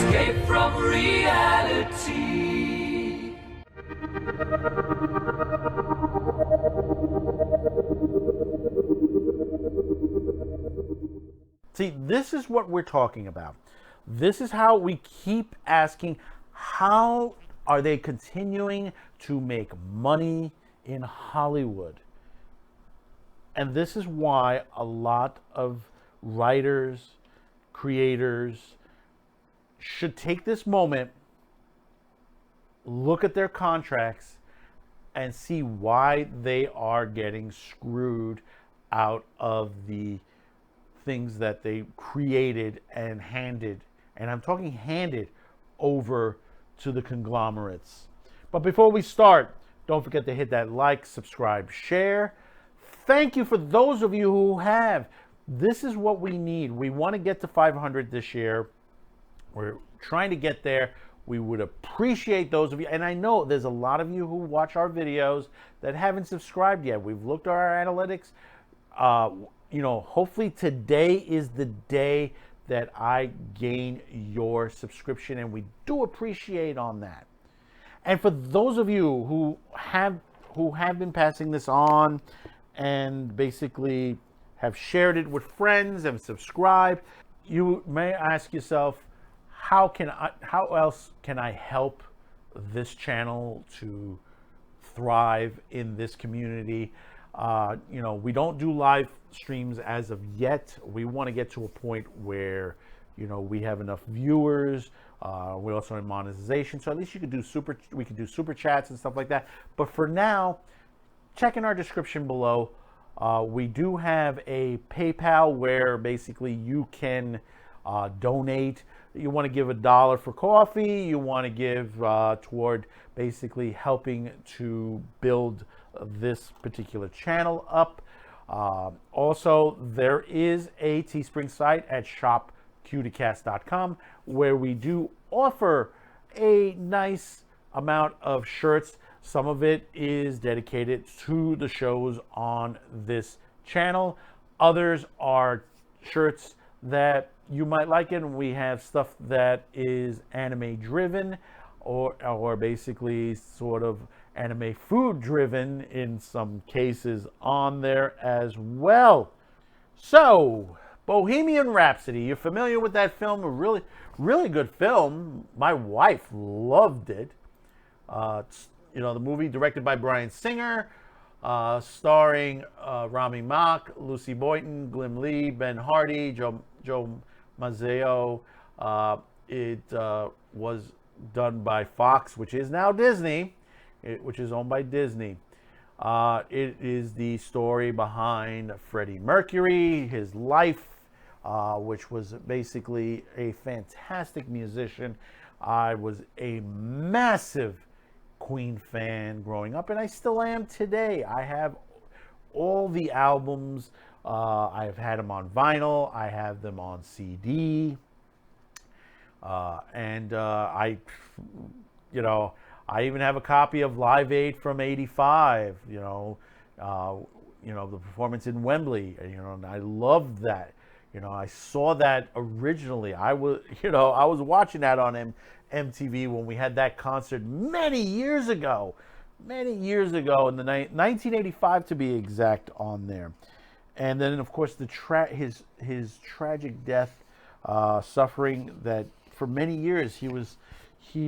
escape from reality. See, this is what we're talking about. This is how we keep asking, how are they continuing to make money in Hollywood? And this is why a lot of writers, creators should take this moment, look at their contracts, and see why they are getting screwed out of the things that they created and handed, and I'm talking handed, over to the conglomerates. But before we start, don't forget to hit that like, subscribe, share. Thank you for those of you who have. This is what we need. We want to get to 500 this year. We're trying to get there. We would appreciate those of you. And I know there's a lot of you who watch our videos that haven't subscribed yet. We've looked at our analytics. Hopefully today is the day that I gain your subscription, and we do appreciate on that. And for those of you who have been passing this on and basically have shared it with friends and subscribed, you may ask yourself, how else can I help this channel to thrive in this community? We don't do live streams as of yet. We want to get to a point where, we have enough viewers. We're also in monetization, so at least we can do super chats and stuff like that. But for now, check in our description below. We do have a PayPal where basically you can donate. You want to give $1 for coffee. You want to give toward basically helping to build this particular channel up. Also, there is a Teespring site at shopcuticast.com where we do offer a nice amount of shirts. Some of it is dedicated to the shows on this channel. Others are shirts that you might like it. We have stuff that is anime driven or basically sort of anime food driven in some cases on there as well. So, Bohemian Rhapsody, you're familiar with that film? A really, really good film. My wife loved it. The movie directed by Bryan Singer, starring Rami Malek, Lucy Boynton, Glim Lee, Ben Hardy, Joe Mazzeo. It was done by Fox, which is now Disney, which is owned by Disney. It is the story behind Freddie Mercury, his life, which was basically a fantastic musician. I was a massive Queen fan growing up, and I still am today. I have all the albums. I've had them on vinyl. I have them on CD. I even have a copy of Live Aid from '85. The performance in Wembley. And I loved that. I saw that originally. I was watching that on MTV when we had that concert many years ago, in the 1985 to be exact, on there. And then of course his tragic death, suffering that for many years he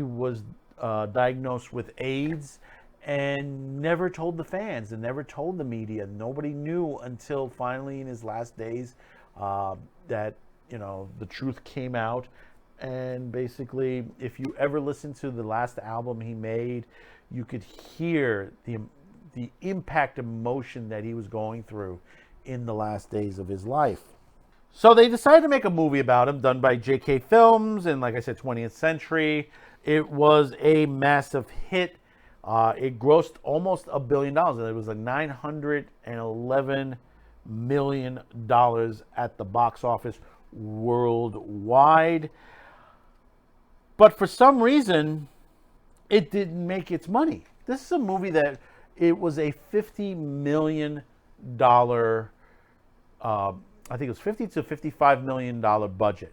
was diagnosed with AIDS and never told the fans and never told the media. Nobody knew until finally in his last days that the truth came out. And basically, if you ever listen to the last album he made, you could hear the impact emotion that he was going through in the last days of his life. So they decided to make a movie about him, done by JK Films, and like I said, 20th Century. It was a massive hit. It grossed almost $1 billion. It was like $911 million at the box office worldwide. But for some reason, it didn't make its money. This is a movie that it was a $50 million, I think it was $50 to $55 million budget,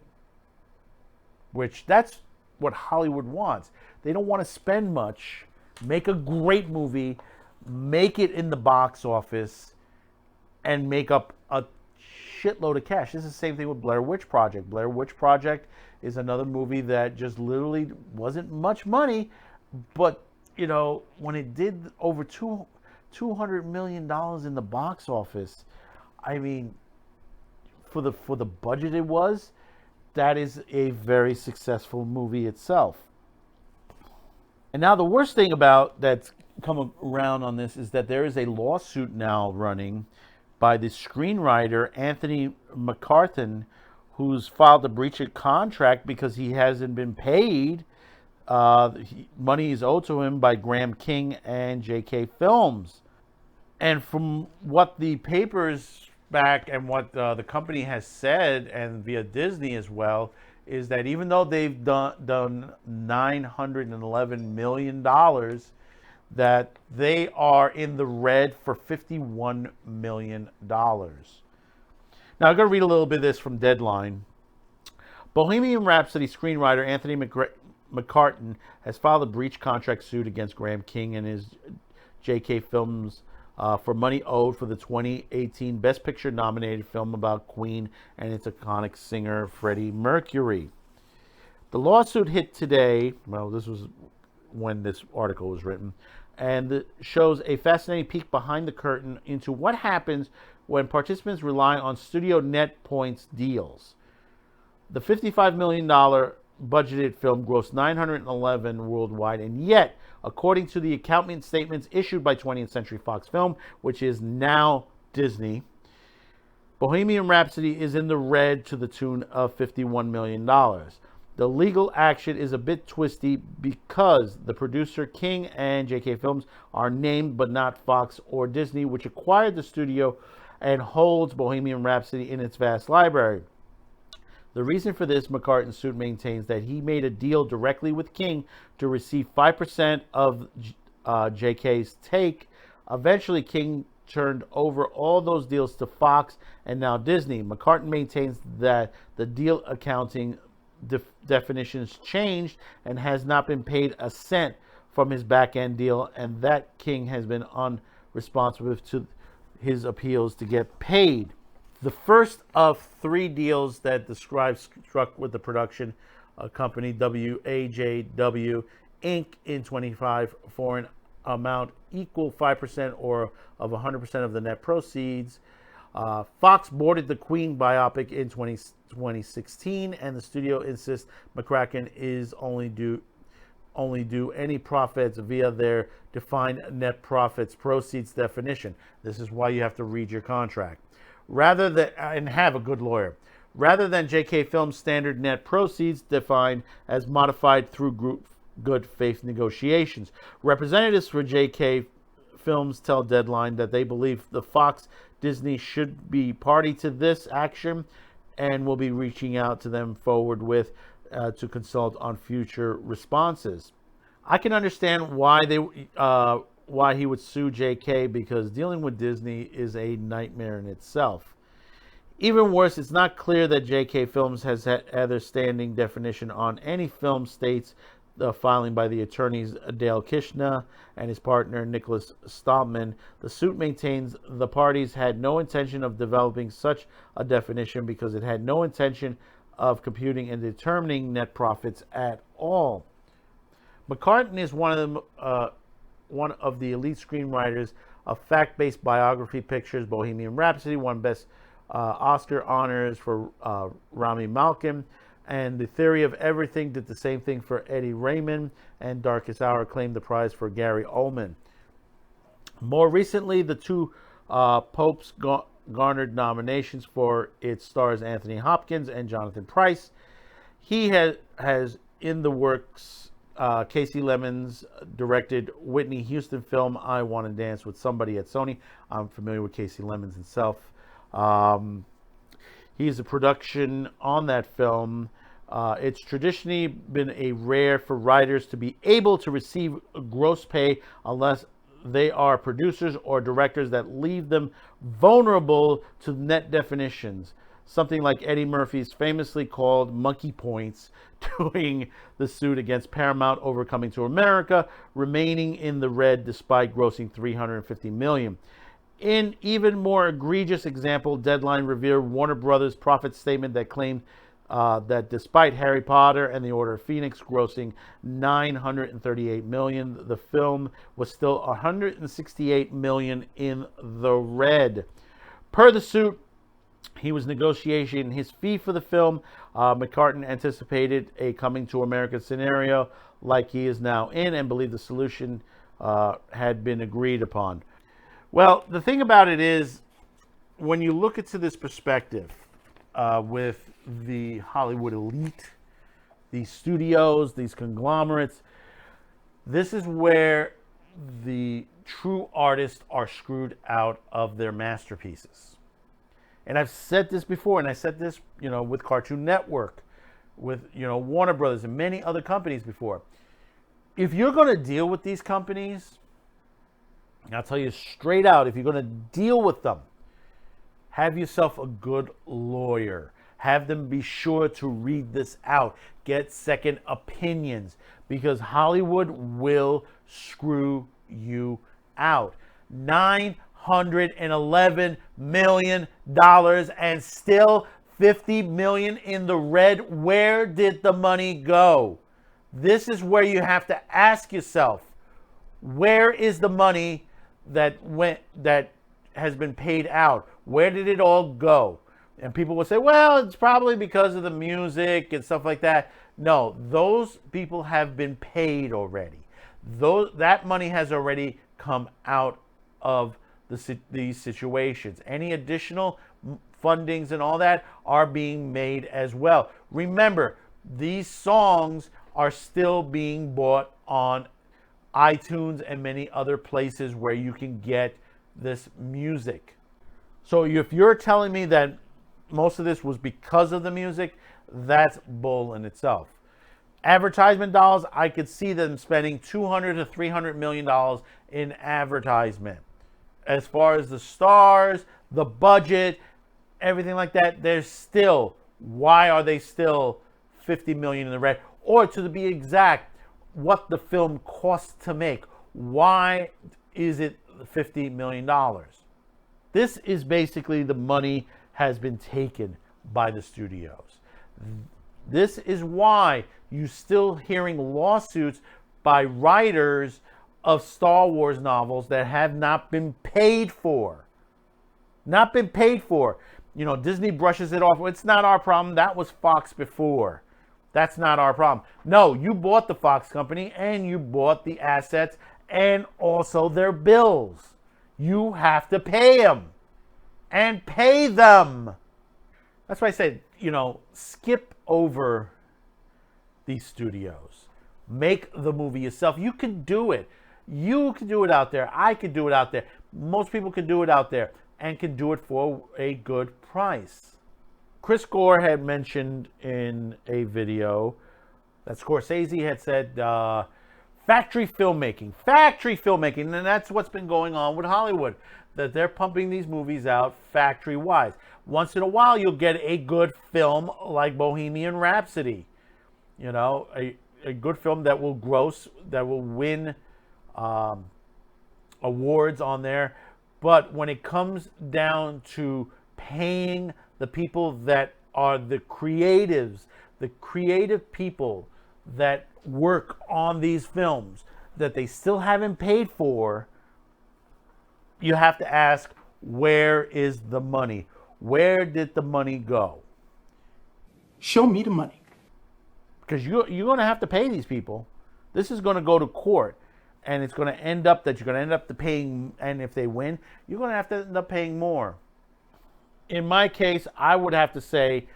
which that's what Hollywood wants. They don't want to spend much, make a great movie, make it in the box office, and make up a shitload of cash. This is the same thing with Blair Witch Project. Blair Witch Project is another movie that just literally wasn't much money, but you know, when it did over $200 million in the box office, I mean, for the budget it was, that is a very successful movie itself. And now the worst thing about that's come around on this is that there is a lawsuit now running by the screenwriter Anthony McCartan, who's filed a breach of contract because he hasn't been paid. Money is owed to him by Graham King and JK Films. And from what the papers back and what the company has said, and via Disney as well, is that even though they've done $911 million, that they are in the red for $51 million. Now, I'm going to read a little bit of this from Deadline. Bohemian Rhapsody screenwriter Anthony McCartan has filed a breach contract suit against Graham King and his JK Films for money owed for the 2018 Best Picture nominated film about Queen and its iconic singer Freddie Mercury. The lawsuit hit today. Well, this was when this article was written, and shows a fascinating peek behind the curtain into what happens when participants rely on studio net points deals. The $55 million budgeted film grossed $911 worldwide, and yet, according to the accounting statements issued by 20th Century Fox Film, which is now Disney, Bohemian Rhapsody is in the red to the tune of $51 million. The legal action is a bit twisty because the producer King and JK Films are named but not Fox or Disney, which acquired the studio and holds Bohemian Rhapsody in its vast library. The reason for this, McCartan's suit maintains that he made a deal directly with King to receive 5% of JK's take. Eventually, King turned over all those deals to Fox and now Disney. McCartan maintains that the deal accounting definitions changed and has not been paid a cent from his back-end deal, and that King has been unresponsive to his appeals to get paid. The first of three deals that the scribe struck with the production company WAJW Inc. in 25 for an amount equal 5% or of 100% of the net proceeds. Fox boarded the Queen biopic in 2016, and the studio insists McCracken is only due any profits via their defined net profits proceeds definition. This is why you have to read your contract. Rather than, and have a good lawyer, rather than JK Films' standard net proceeds defined as modified through good faith negotiations. Representatives for JK Films tell Deadline that they believe the Fox Disney should be party to this action and will be reaching out to them forward with to consult on future responses. I can understand why he would sue JK, because dealing with Disney is a nightmare in itself. Even worse, it's not clear that JK Films has had other standing definition on any film, states the filing by the attorneys Dale Kishna and his partner Nicholas Stallman. The suit maintains the parties had no intention of developing such a definition because it had no intention of computing and determining net profits at all. McCartan is one of the elite screenwriters of fact-based biography pictures. Bohemian Rhapsody won Best Oscar honors for Rami Malek, and The Theory of Everything did the same thing for Eddie Raymond, and Darkest Hour claimed the prize for Gary Oldman. More recently, The Two Popes garnered nominations for its stars Anthony Hopkins and Jonathan Pryce. He has in the works Casey Lemons directed Whitney Houston film I Want to Dance with Somebody at Sony. I'm familiar with Casey Lemons himself. He's a production on that film. It's traditionally been a rare for writers to be able to receive gross pay unless they are producers or directors that leave them vulnerable to net definitions. something like Eddie Murphy's famously called monkey points during the suit against Paramount over Coming to America, remaining in the red despite grossing $350 million. In even more egregious example, Deadline revealed Warner Brothers' profit statement that claimed that despite Harry Potter and the Order of Phoenix grossing $938 million, the film was still $168 million in the red. Per the suit, he was negotiating his fee for the film. McCartan anticipated a Coming to America scenario like he is now in and believed the solution had been agreed upon. Well, the thing about it is, when you look into this perspective with the Hollywood elite, these studios, these conglomerates, this is where the true artists are screwed out of their masterpieces. And I've said this before, and I said this, with Cartoon Network, with, Warner Brothers and many other companies before. If you're going to deal with these companies, and I'll tell you straight out, if you're going to deal with them, have yourself a good lawyer. Have them be sure to read this out. Get second opinions, because Hollywood will screw you out. $911 million and still $50 million in the red. Where did the money go? This is where you have to ask yourself, where is the money that has been paid out? Where did it all go? And people will say, well, it's probably because of the music and stuff like that. No, those people have been paid already. That money has already come out of these situations. Any additional fundings and all that are being made as well. Remember, these songs are still being bought on iTunes and many other places where you can get this music. So if you're telling me that most of this was because of the music, that's bull in itself. Advertisement dollars, I could see them spending $200 to $300 million in advertisement. As far as the stars, the budget, everything like that, why are they still $50 million in the red? Or to be exact, what the film costs to make. Why is it $50 million? This is basically the money has been taken by the studios. This is why you're still hearing lawsuits by writers of Star Wars novels that have not been paid for. Not been paid for. Disney brushes it off. It's not our problem. That was Fox before. That's not our problem. No, you bought the Fox company and you bought the assets and also their bills. You have to pay them. And pay them. That's why I said, skip over these studios. Make the movie yourself. You can do it. You can do it out there. I could do it out there. Most people can do it out there and can do it for a good price. Chris Gore had mentioned in a video that Scorsese had said factory filmmaking, and that's what's been going on with Hollywood, that they're pumping these movies out factory-wise. Once in a while, you'll get a good film like Bohemian Rhapsody, a good film that will gross, that will win awards on there. But when it comes down to paying the people that are the creatives, the creative people that work on these films that they still haven't paid for, you have to ask, where is the money? Where did the money go? Show me the money. Because you're going to have to pay these people. This is going to go to court, and it's going to end up that you're going to end up paying, and if they win, you're going to have to end up paying more. In my case, I would have to say,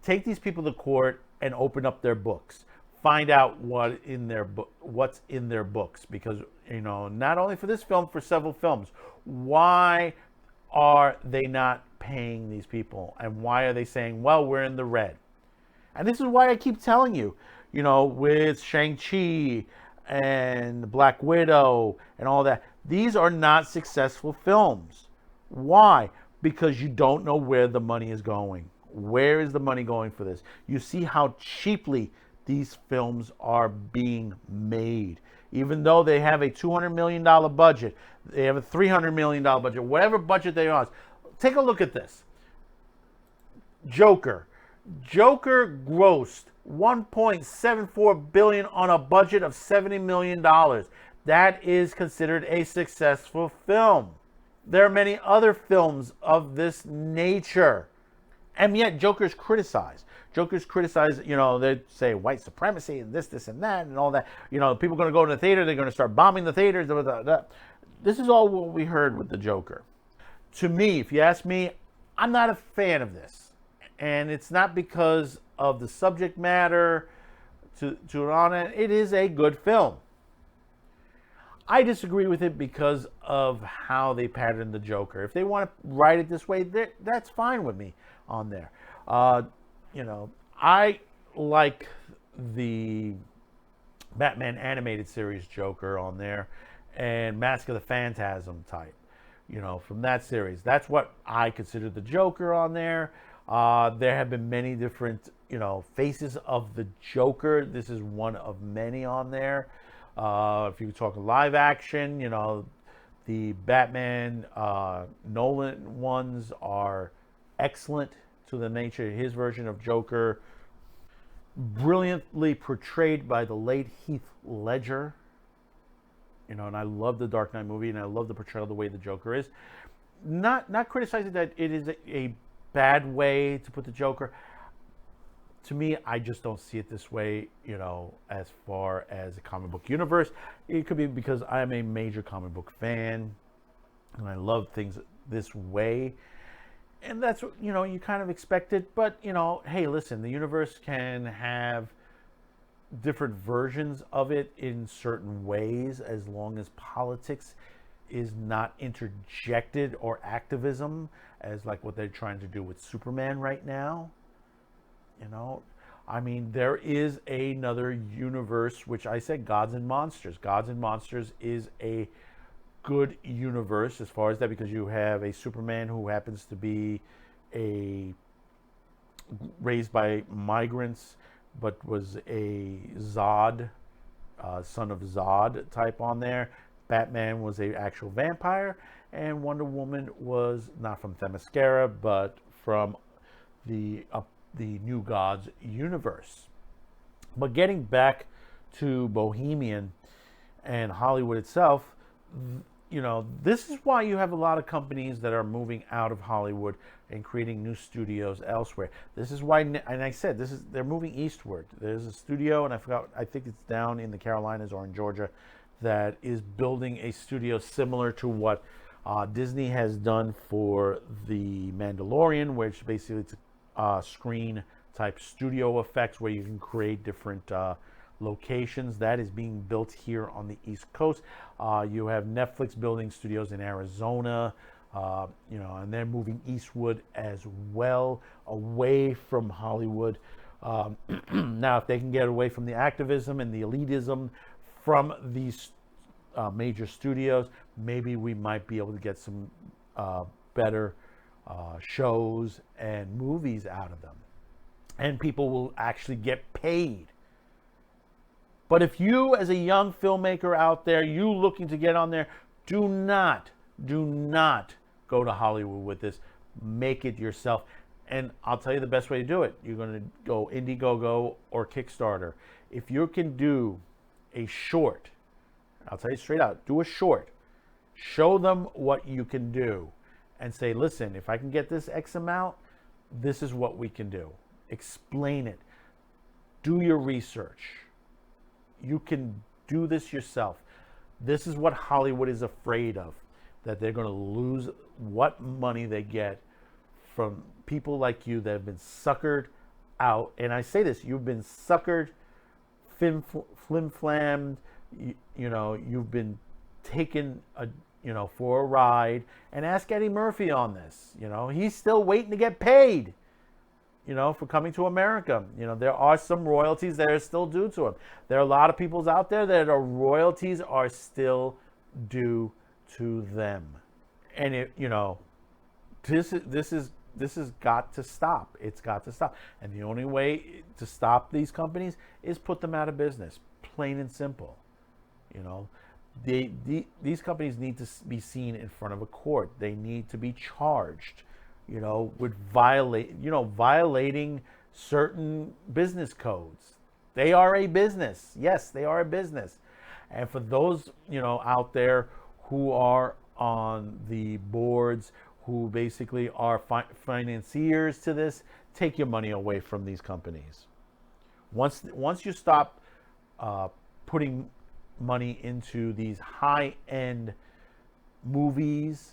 take these people to court and open up their books. Find out what's in their books, because not only for this film, for several films. Why are they not paying these people, and why are they saying, well, we're in the red? And this is why I keep telling you, with Shang-Chi and Black Widow and all that, these are not successful films. Why? Because you don't know where the money is going. Where is the money going for this? You see how cheaply these films are being made. Even though they have a $200 million budget, they have a $300 million budget, whatever budget they are. Take a look at this. Joker. Joker grossed $1.74 billion on a budget of $70 million. That is considered a successful film. There are many other films of this nature. And yet Joker's criticized. Joker's criticized, they say white supremacy and this and that and all that. People are going to go to the theater, they're going to start bombing the theaters. This is all what we heard with the Joker. To me, if you ask me, I'm not a fan of this. And it's not because of the subject matter on it. It is a good film. I disagree with it because of how they patterned the Joker. If they want to write it this way, that's fine with me on there. I like the Batman animated series Joker on there and Mask of the Phantasm type, from that series. That's what I consider the Joker on there. There have been many different, faces of the Joker. This is one of many on there. If you talk live action, the Batman Nolan ones are excellent to the nature. His version of Joker, brilliantly portrayed by the late Heath Ledger. And I love the Dark Knight movie, and I love the portrayal of the way the Joker is. Not criticizing that it is a bad way to put the Joker. To me, I just don't see it this way, as far as the comic book universe. It could be because I'm a major comic book fan, and I love things this way. And that's what, you kind of expect it. But, hey, listen, the universe can have different versions of it in certain ways as long as politics is not interjected or activism, as like what they're trying to do with Superman right now. There is another universe, which I said Gods and Monsters. Gods and Monsters is a good universe as far as that, because you have a Superman who happens to be raised by migrants, but was a Zod, son of Zod type on there. Batman was a actual vampire, and Wonder Woman was not from Themyscira, but from the New Gods universe. But getting back to Bohemian and Hollywood itself, this is why you have a lot of companies that are moving out of Hollywood and creating new studios elsewhere. This is why, and I said, they're moving eastward. There's a studio, and I think it's down in the Carolinas or in Georgia, that is building a studio similar to what Disney has done for The Mandalorian, which basically it's screen type studio effects where you can create different locations. That is being built here on the East Coast. You have Netflix building studios in Arizona, and they're moving eastward as well, away from Hollywood. Now, if they can get away from the activism and the elitism from these major studios, maybe we might be able to get some better shows and movies out of them, and people will actually get paid. But if you, as a young filmmaker out there, you looking to get on there, do not go to Hollywood with this. Make it yourself. And I'll tell you the best way to do it. You're going to go Indiegogo or Kickstarter. If you can do a short, I'll tell you straight out, do a short. Show them what you can do. And say, listen, if I can get this X amount, this is what we can do. Explain it. Do your research. You can do this yourself. This is what Hollywood is afraid of, that they're going to lose what money they get from people like you that have been suckered out. And I say this, you've been suckered, flim-flammed, you've been taken for a ride. And ask Eddie Murphy on this. He's still waiting to get paid, for coming to America. There are some royalties that are still due to him. There are a lot of people out there that are royalties are still due to them. And this is this has got to stop. It's got to stop. And the only way to stop these companies is put them out of business, plain and simple. You know, these companies need to be seen in front of a court. They need to be charged, you know, with violating certain business codes. They are a business. Yes, they are a business. And for those, you know, out there who are on the boards, who basically are financiers to this, take your money away from these companies. Once you stop putting money into these high-end movies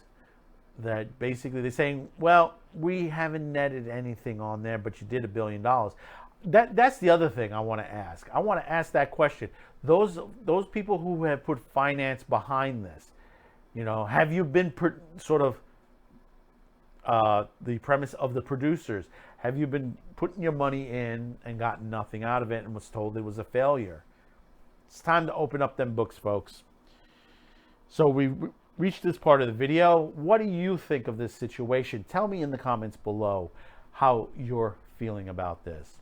that basically they're saying, well, we haven't netted anything on there, but you did $1 billion. That's the other thing I want to ask. I want to ask that question. Those people who have put finance behind this, you know, have you been sort of the premise of the producers? Have you been putting your money in and gotten nothing out of it and was told it was a failure? It's time to open up them books, folks. So we reached this part of the video. What do you think of this situation? Tell me in the comments below how you're feeling about this.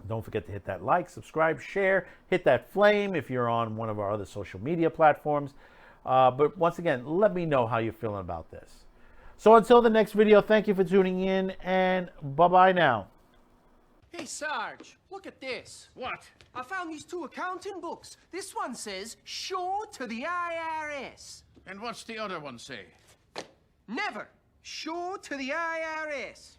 Don't forget to hit that like, subscribe, share, hit that flame if you're on one of our other social media platforms. But once again, let me know how you're feeling about this. So until the next video, thank you for tuning in, and bye-bye now. Hey, Sarge, look at this. What? I found these 2 accounting books. This one says, show to the IRS. And what's the other one say? Never show to the IRS.